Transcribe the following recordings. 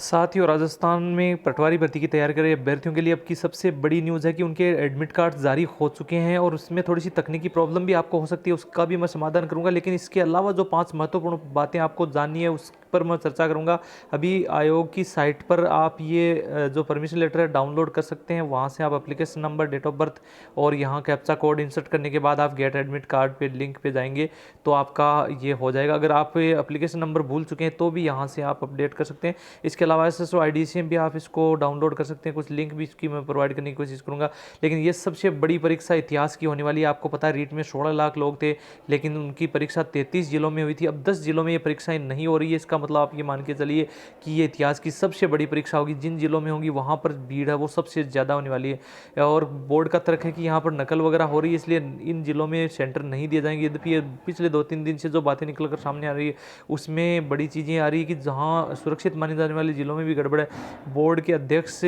साथ ही और राजस्थान में पटवारी भर्ती की तैयारी कर रहे अभ्यर्थियों के लिए अब की सबसे बड़ी न्यूज़ है कि उनके एडमिट कार्ड जारी हो चुके हैं और उसमें थोड़ी सी तकनीकी प्रॉब्लम भी आपको हो सकती है, उसका भी मैं समाधान करूंगा। लेकिन इसके अलावा जो 5 महत्वपूर्ण बातें आपको जाननी है उस पर मैं चर्चा करूंगा। अभी आयोग की साइट पर आप ये जो परमिशन लेटर है डाउनलोड कर सकते हैं। वहाँ से आप application number, date of birth और यहाँ कैप्चा कोड इंसर्ट करने के बाद आप गेट एडमिट कार्ड पे लिंक पे जाएंगे तो आपका ये हो जाएगा। अगर आप ये एप्लीकेशन नंबर भूल चुके हैं तो भी यहाँ से आप अपडेट कर सकते हैं। इसके अलावा एसएसओ आईडीसीएम भी आप इसको डाउनलोड कर सकते हैं। कुछ लिंक भी इसकी मैं प्रोवाइड करने की कोशिश करूंगा। लेकिन ये सबसे बड़ी परीक्षा इतिहास की होने वाली है। आपको पता है रीट में 16 लाख लोग थे, लेकिन उनकी परीक्षा 33 जिलों में हुई थी। अब 10 जिलों में ये परीक्षाएं नहीं हो रही है। इसका मतलब आप ये मान के चलिए कि ये इतिहास की सबसे बड़ी परीक्षा होगी। जिन जिलों में होगी वहाँ पर भीड़ है वो सबसे ज़्यादा होने वाली है। और बोर्ड का तर्क है कि यहाँ पर नकल वगैरह हो रही है, इसलिए इन जिलों में सेंटर नहीं दिए जाएंगे। यद्यपि पिछले 2-3 दिन से जो बातें निकल कर सामने आ रही है उसमें बड़ी चीज़ें आ रही है कि जहाँ सुरक्षित माने जाने वाले जिलों में भी गड़बड़ है। बोर्ड के अध्यक्ष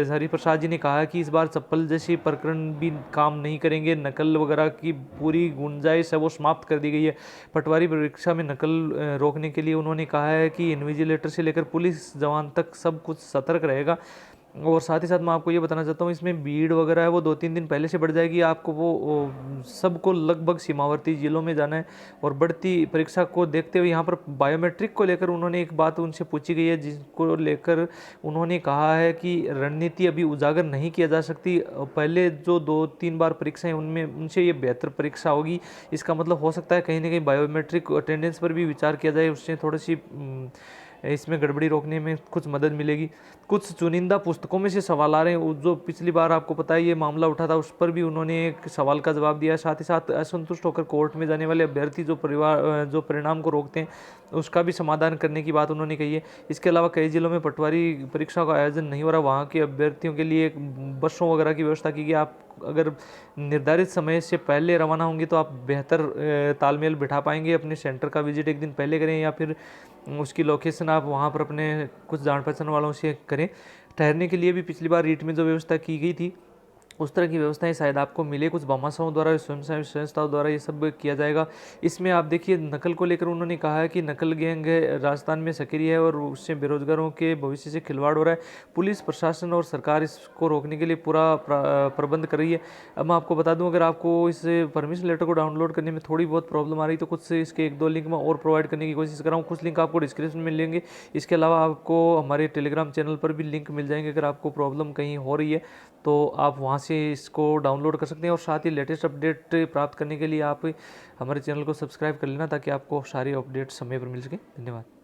हरिप्रसाद जी ने कहा है कि इस बार चप्पल जैसी प्रकरण भी काम नहीं करेंगे। नकल वगैरह की पूरी गुंजाइश है वो समाप्त कर दी गई है। पटवारी परीक्षा में नकल रोकने के लिए उन्होंने कहा है कि इन्विजिलेटर से लेकर पुलिस जवान तक सब कुछ सतर्क रहेगा। और साथ ही साथ मैं आपको ये बताना चाहता हूँ इसमें भीड़ वगैरह है वो 2-3 दिन पहले से बढ़ जाएगी। आपको वो सबको लगभग सीमावर्ती जिलों में जाना है। और बढ़ती परीक्षा को देखते हुए यहाँ पर बायोमेट्रिक को लेकर उन्होंने एक बात उनसे पूछी गई है, जिसको लेकर उन्होंने कहा है कि रणनीति अभी उजागर नहीं किया जा सकती। पहले जो 2-3 बार परीक्षाएं उनमें उनसे ये बेहतर परीक्षा होगी। इसका मतलब हो सकता है कहीं ना कहीं बायोमेट्रिक अटेंडेंस पर भी विचार किया जाए, उससे थोड़ी सी इसमें गड़बड़ी रोकने में कुछ मदद मिलेगी। कुछ चुनिंदा पुस्तकों में से सवाल आ रहे हैं। जो पिछली बार आपको पता है ये मामला उठा था, उस पर भी उन्होंने एक सवाल का जवाब दिया। साथ ही साथ असंतुष्ट होकर कोर्ट में जाने वाले अभ्यर्थी जो परिणाम को रोकते हैं उसका भी समाधान करने की बात उन्होंने कही है। इसके अलावा कई जिलों में पटवारी परीक्षा का आयोजन नहीं हो रहा, वहाँ के अभ्यर्थियों के लिए बसों वगैरह की व्यवस्था की गई। आप अगर निर्धारित समय से पहले रवाना होंगे तो आप बेहतर तालमेल बिठा पाएंगे। अपने सेंटर का विजिट एक दिन पहले करें या फिर उसकी लोकेशन आप वहाँ पर अपने कुछ जान पहचान वालों से करें। ठहरने के लिए भी पिछली बार रीट में जो व्यवस्था की गई थी उस तरह की व्यवस्थाएं शायद आपको मिले। कुछ भामाशाहों द्वारा, स्वयं संस्थाओं द्वारा ये सब किया जाएगा। इसमें आप देखिए नकल को लेकर उन्होंने कहा है कि नकल गैंग राजस्थान में सक्रिय है और उससे बेरोजगारों के भविष्य से खिलवाड़ हो रहा है। पुलिस प्रशासन और सरकार इसको रोकने के लिए पूरा प्रबंध कर रही है। अब मैं आपको बता दूं, अगर आपको इस परमिशन लेटर को डाउनलोड करने में थोड़ी बहुत प्रॉब्लम आ रही तो कुछ इसके 1-2 लिंक मैं और प्रोवाइड करने की कोशिश कर रहा हूँ। कुछ लिंक आपको डिस्क्रिप्शन में मिलेंगे। इसके अलावा आपको हमारे टेलीग्राम चैनल पर भी लिंक मिल जाएंगे। अगर आपको प्रॉब्लम कहीं हो रही है तो आप वहाँ से इसको डाउनलोड कर सकते हैं। और साथ ही लेटेस्ट अपडेट प्राप्त करने के लिए आप हमारे चैनल को सब्सक्राइब कर लेना ताकि आपको सारी अपडेट समय पर मिल सके। धन्यवाद।